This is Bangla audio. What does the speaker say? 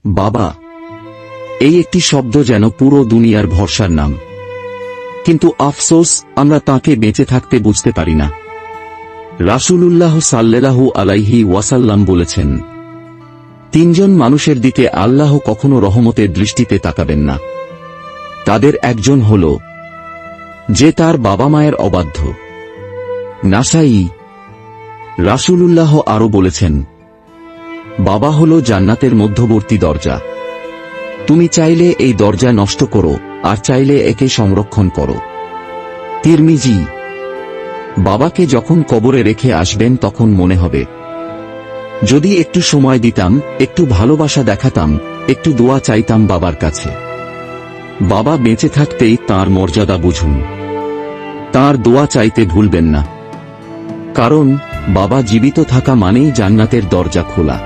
বাবা, এই একটি শব্দ যেন পুরো দুনিয়ার ভরসার নাম। কিন্তু আফসোস, আমরা তাকে বেঁচে থাকতে বুঝতে পারি না। রাসূলুল্লাহ সাল্লাল্লাহু আলাইহি ওয়াসাল্লাম বলেছেন, তিনজন মানুষের দিকে আল্লাহ কখনো রহমতের দৃষ্টিতে তাকাবেন না। তাদের একজন হল যে তার বাবা মায়ের অবাধ্য। নাসাই। রাসূলুল্লাহ আরো বলেছেন, বাবা হল জান্নাতের মধ্যবর্তী দরজা। তুমি চাইলে এই দরজা নষ্ট করো, আর চাইলে একে সংরক্ষণ করো। তিরমিজি। বাবাকে যখন কবরে রেখে আসবেন তখন মনে হবে, যদি একটু সময় দিতাম, একটু ভালোবাসা দেখাতাম, একটু দোয়া চাইতাম বাবার কাছে। বাবা বেঁচে থাকতেই তাঁর মর্যাদা বুঝুন। তাঁর দোয়া চাইতে ভুলবেন না, কারণ বাবা জীবিত থাকা মানেই জান্নাতের দরজা খোলা।